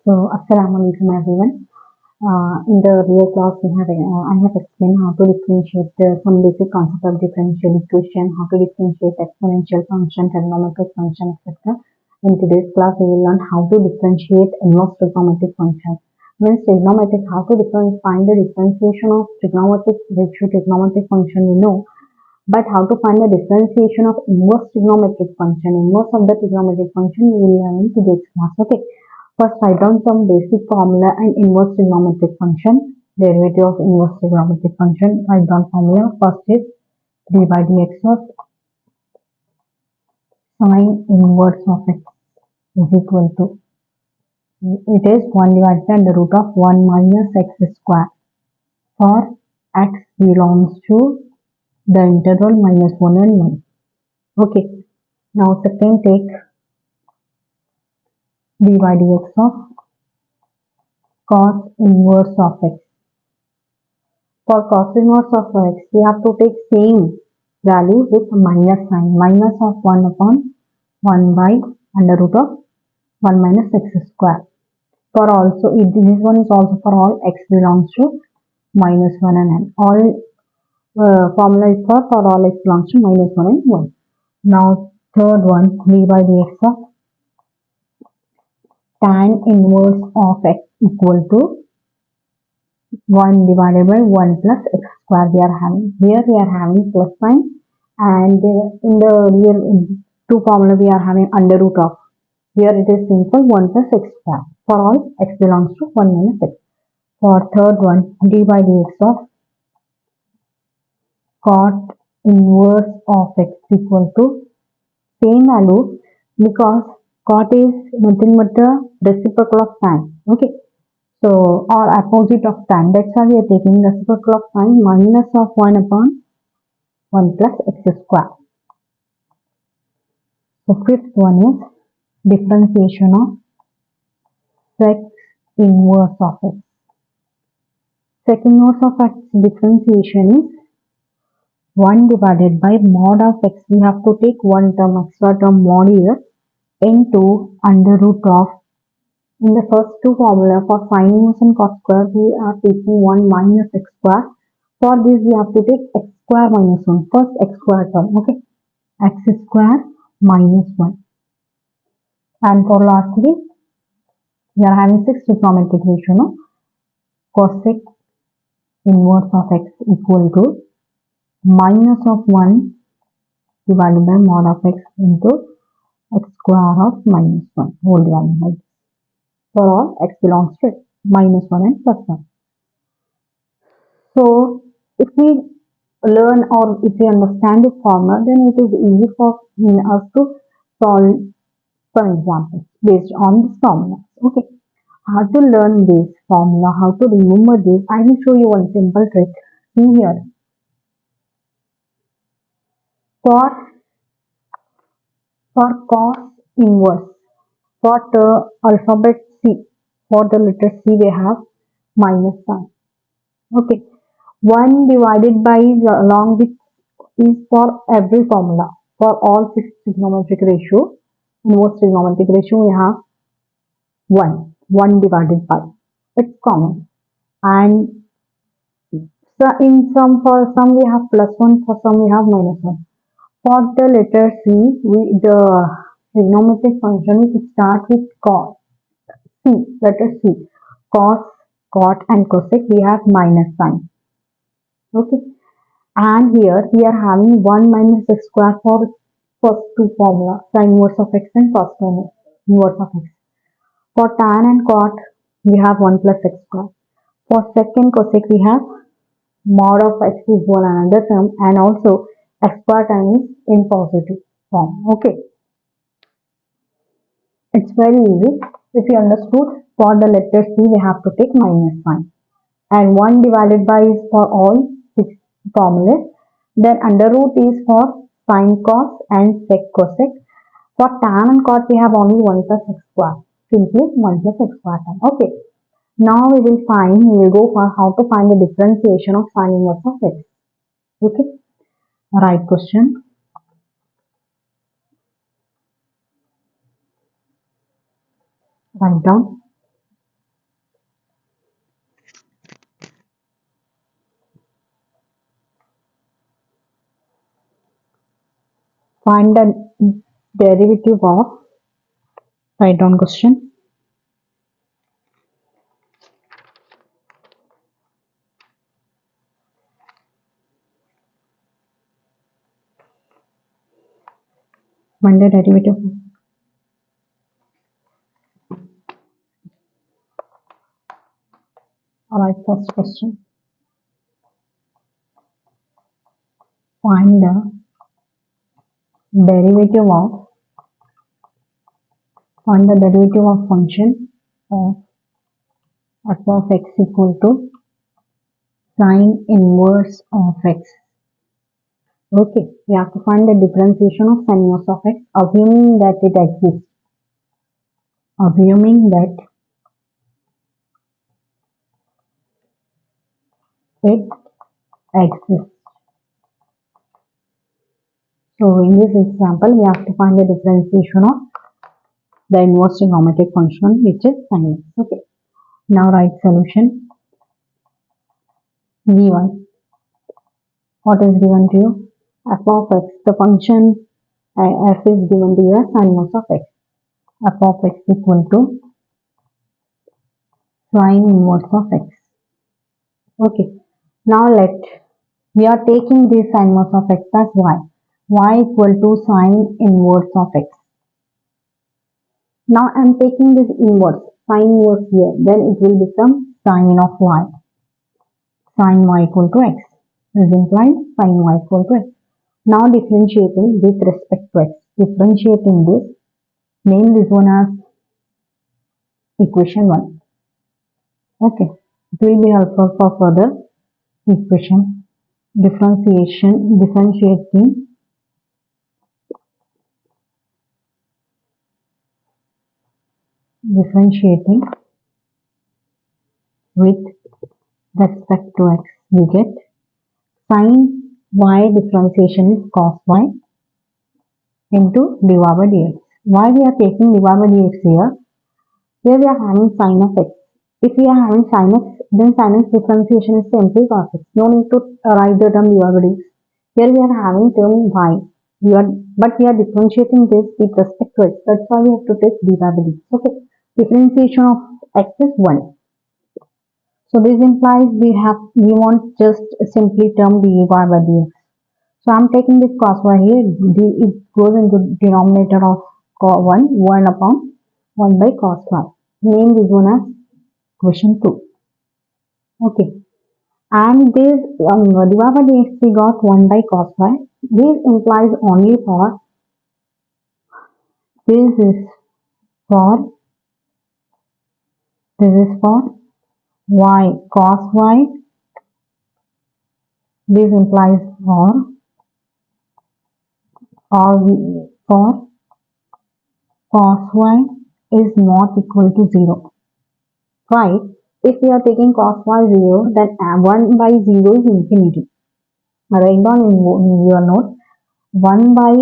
So, Assalamualaikum everyone. In the real class, I have explained how to differentiate some basic concept of differential equation, how to differentiate exponential function, trigonometric function, etc. In today's class, we will learn how to differentiate inverse trigonometric function. Means trigonometric, how to find the differentiation of trigonometric ratio, trigonometric function we know, but how to find the differentiation of inverse trigonometric function, inverse of the trigonometric function we will learn in today's class. Okay. First, write down some basic formula and inverse trigonometric function, derivative of inverse trigonometric function. Write down formula. First is d by dx of sine inverse of x is equal to, it is 1 divided by the root of 1 minus x square for x belongs to the interval minus 1 and 1. Okay. Now second, take d by dx of cos inverse of x. For cos inverse of x, we have to take same value with minus sign, minus of 1 upon 1 by under root of 1 minus x square. For also, this one is also for all x belongs to minus 1 and n. All formula is for all x belongs to minus 1 and 1. Now, third one, d by dx of tan inverse of x equal to 1 divided by 1 plus x square we are having. Here we are having plus sign, and in the real two formula we are having under root of. Here it is simple 1 plus x square. For all x belongs to 1 minus x. For third one, d by dx of cot inverse of x equal to same value, because cot is nothing but the reciprocal of tan. Okay. So, or opposite of tan. That's why we are taking reciprocal of sign, minus of 1 upon 1 plus x square. So, fifth one is differentiation of sec inverse of x. Sec inverse of x differentiation is 1 divided by mod of x. We have to take one term, extra term mod here, into under root of. In the first two formula, for sine inverse and cos square, we are taking 1 minus x square. For this, we have to take x square minus 1. First x square term, okay? X square minus 1. And for lastly, we are having 6 trigonometric ratio, no? Cosec inverse of x equal to minus of 1 divided by mod of x into x square of minus 1 whole divided by. For all x belongs to minus 1 and plus 1. So, if we learn or if we understand this formula, then it is easy for us to solve some examples based on this formula. Okay. How to learn this formula, how to remember this, I will show you one simple trick. See here. For cos inverse, for the alphabet C, for the letter C, we have minus sign. Okay. 1 divided by along with is for every formula. For all 6 trigonometric ratio, inverse trigonometric ratio, we have 1 divided by. It's common. And so in some, for some we have plus 1, for some we have minus 1. For the letter C, the trigonometric function, we start with cos. C, letter C. Cos, cot and cosec, we have minus sign. Okay. And here we are having 1 minus x square for first two formula, sine inverse of x and cos inverse of x. For tan and cot, we have 1 plus x square. For sec and cosec, we have mod of x is one another term, and also x square time is in positive form. Okay. It's very easy. If you understood, for the letter C, we have to take minus sign. And 1 divided by is for all 6 formulas. Then under root is for sine cos and sec cosec. For tan and cot, we have only 1 plus x square. Simply 1 plus x square time. Okay. Now we will go for how to find the differentiation of sine inverse of x. Okay. Right question. Write down. Find the derivative of, write down question. Find the derivative. Alright, first question. Find the derivative of, function of f of x equal to sine inverse of x. Okay, we have to find the differentiation of sine inverse of x, assuming that it exists. Assuming that it exists. So in this example, we have to find the differentiation of the inverse trigonometric function, which is sine x. Okay. Now write solution. Given. What is given to you? F of x. The function f is given to you as sine inverse of x. F of x equal to sine inverse of x. Okay. Now we are taking this sine inverse of x as y. Y equal to sine inverse of x. Now I am taking this inverse, sine inverse here. Then it will become sine of y. Sine y equal to x. This implies sine y equal to x. Now differentiating with respect to x. Differentiating this, name this one as equation 1. Okay. It will be helpful for further equation. Differentiating with respect to x, we get sine y differentiation is cos y into dy by dx. Why we are taking dy by dx here? Here we are having sine of x. If we are having sine x, then sine x differentiation is simply cos x. No need to write the term dy by dx. Here we are having term y. But we are differentiating this with respect to x. That's why we have to take dy by dx. Okay. Differentiation of x is 1. So this implies we want just simply term dy by dx. So I'm taking this cos y here. It goes into denominator of 1 upon 1 by cos y. Name this one as question 2. Okay. And this dy by dx we got 1 by cos y. This implies only for, this is for y cos y. This implies for cos y is not equal to 0. Right? If we are taking cos y 0, then 1 by 0 is infinity. Write down in your note, 1 by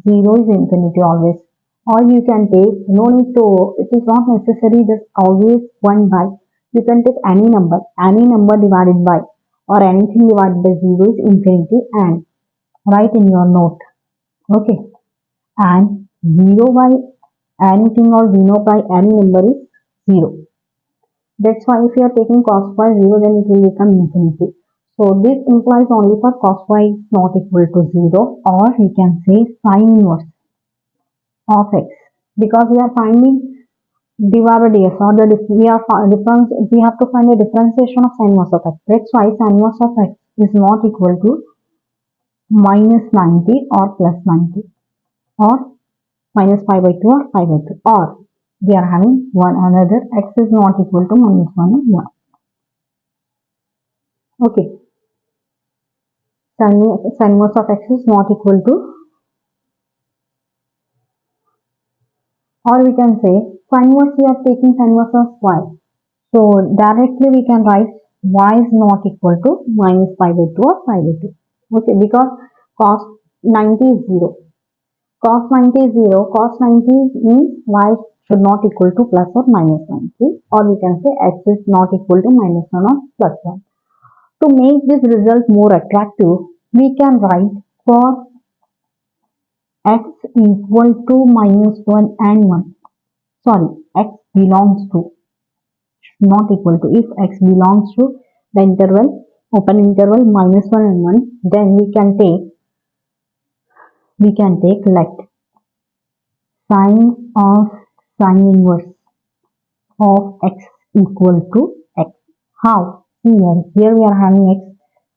0 is infinity always. Or you can take, no need to, it is not necessary just always 1 by. You can take any number divided by, or anything divided by 0 is infinity, and write in your note. Okay. And 0 by anything or 0 by any number is 0. That's why if you are taking cos y 0, then it will become infinity. So this implies only for cos y is not equal to 0, or we can say sine inverse of x, because we are finding dy by dx, or we have to find the differentiation of sine inverse of x. That's why sine inverse of x is not equal to minus 90 or plus 90, or minus pi by 2 or pi by 2, or we are having one another, x is not equal to minus 1 and 1. Okay. Sine inverse of x is not equal to, or we can say sine inverse, we are taking sine inverse of y. So directly we can write y is not equal to minus pi by 2 or pi by 2. Okay, because cos 90 is 0. Cos 90 is 0. Cos 90 means y should not equal to plus or minus 90, or we can say x is not equal to minus 1 or plus 1. To make this result more attractive, we can write for x equal to minus 1 and 1. Sorry, x belongs to, not equal to. If x belongs to the interval, open interval minus 1 and 1, then we can take let sine of sine inverse of x equal to x. How? See here we are having x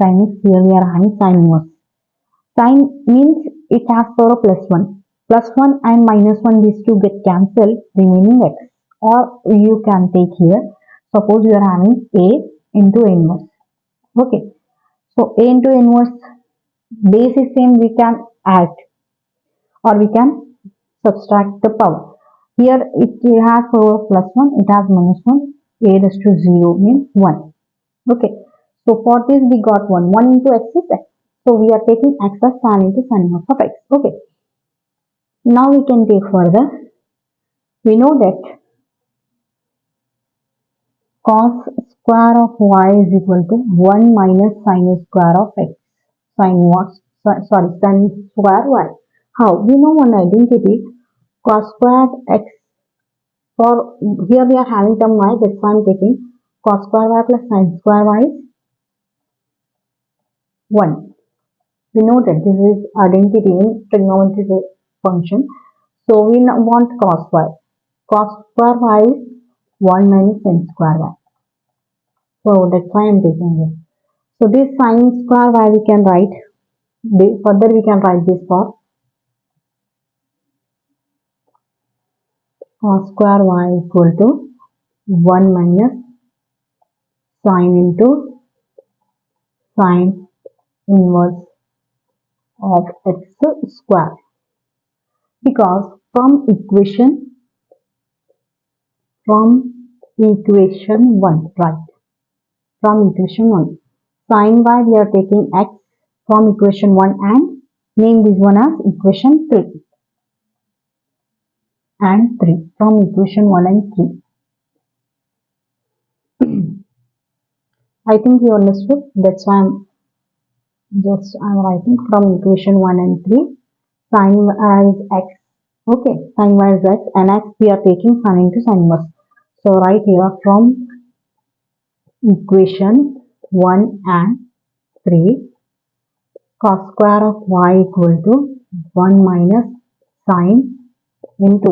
sin x, here we are having sine inverse. Sine means it has power plus 1. Plus 1 and minus 1, these two get cancelled, remaining x. Or you can take here, suppose you are having a into inverse. Okay, so a into inverse, base is same, we can add or we can subtract the power. Here it has power plus 1, it has minus 1, a raised to 0 means 1. Okay, so for this we got 1. 1 into x is x. So we are taking x as tan into sin inverse of x. Okay, now we can take further. We know that cos square of y is equal to 1 minus sin square of x. Sin what? Sorry, sin square y. How? We know one identity, cos square x. For here we are having term y, that's why I am taking cos square y plus sin square y is 1. We know that this is identity in trigonometric function. So we want cos y. Cos square y is 1 minus sin square y. So that's why I am taking this. So this sin square y we can write, further we can write this for cos square y equal to 1 minus sin into sin inverse of x square. Because from equation 1, right? From equation 1, sin y we are taking x from equation 1 and name this one as equation 3 and 3 from equation 1 and 3. I think you understood. That's why I'm writing from equation 1 and 3. Sin y is x. Okay, sin y is x and x we are taking sin into sin inverse. So right here from equation 1 and 3, cos square of y equal to 1 minus sin into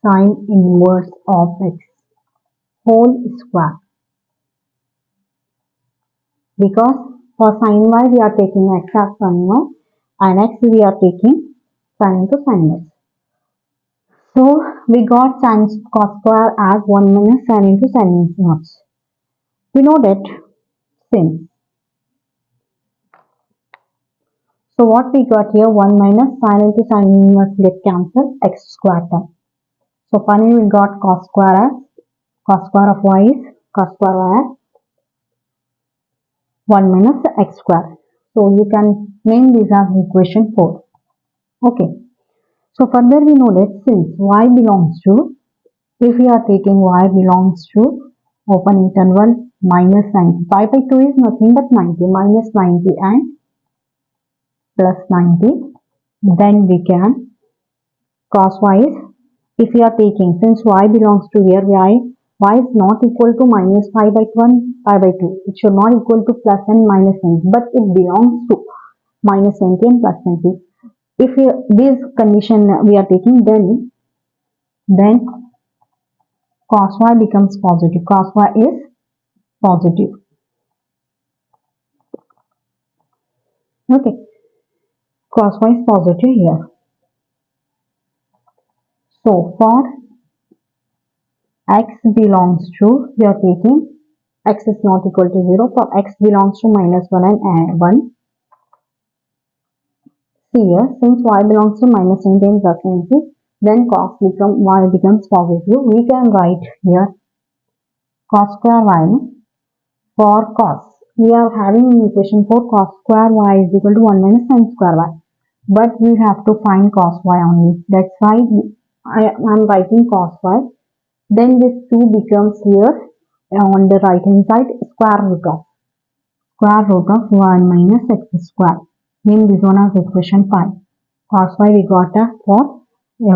sin inverse of x whole square. Because for sin y we are taking x as sin y and x we are taking sin into sin inverse. So we got sin cos square as 1 minus sin into sin inverse. We know that since. So what we got here, 1 minus sin into sin inverse get cancelled, x square term. So finally we got cos square of y is cos square y as 1 minus x square. So you can name this as equation 4. Okay. So further we know that since y belongs to, if we are taking y belongs to open interval minus 90, pi by 2 is nothing but 90, minus 90 and plus 90, then we can cos y is, if we are taking, since y belongs to here, y is not equal to minus pi by 1, pi by 2. It should not equal to plus and minus 90, but it belongs to minus 90 and plus 90. If this condition we are taking, then cos y becomes positive. Cos y is positive. Okay, cos y is positive here. So for x belongs to, we are taking x is not equal to 0. For x belongs to minus 1 and 1. See here, since y belongs to minus 90 and plus 90, then y becomes positive. We can write here cos square y. For cos, we are having in equation 4 cos square y is equal to 1 minus sin square y. But we have to find cos y only. That's why I am writing cos y. Then this 2 becomes here on the right hand side square root of 1 minus x square. Name this one as equation 5. Cos y we got for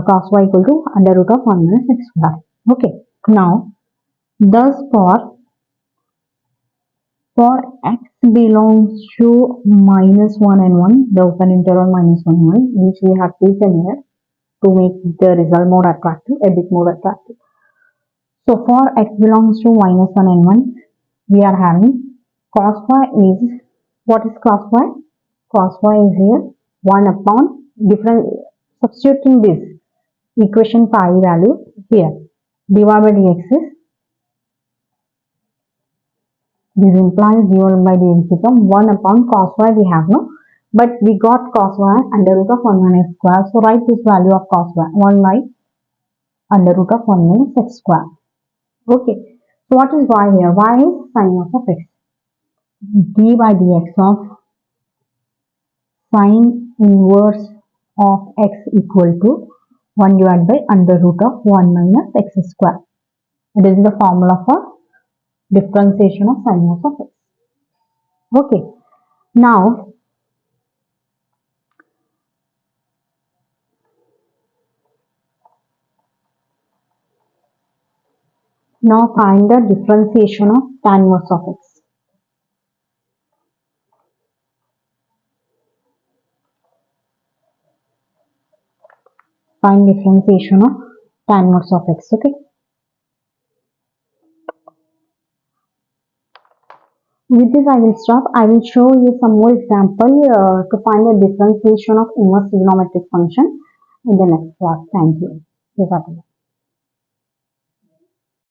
cos y equal to under root of 1 minus x square. Okay. Now, thus for x belongs to minus 1 and 1, the open interval minus 1 and 1, which we have taken here to make the result more attractive, a bit more attractive. So for x belongs to minus 1 and 1, we are having cos y is, what is cos y? Cos y is here 1 upon different, substituting this equation pi value here, divided by dx is, this implies dy by dx become 1 upon cos y we have no, but we got cos y under root of 1 minus x square, so write this value of cos y, 1 by under root of 1 minus x square. Okay, so what is y here? Y is sin inverse of x. D by dx of sin inverse of x equal to 1 divided by under root of 1 minus x square. It is the formula for differentiation of sin inverse of x. Okay, now find the differentiation of tan inverse of x. Find differentiation of tan inverse of x. Okay. With this I will stop. I will show you some more example to find the differentiation of inverse trigonometric function in the next class. Thank you.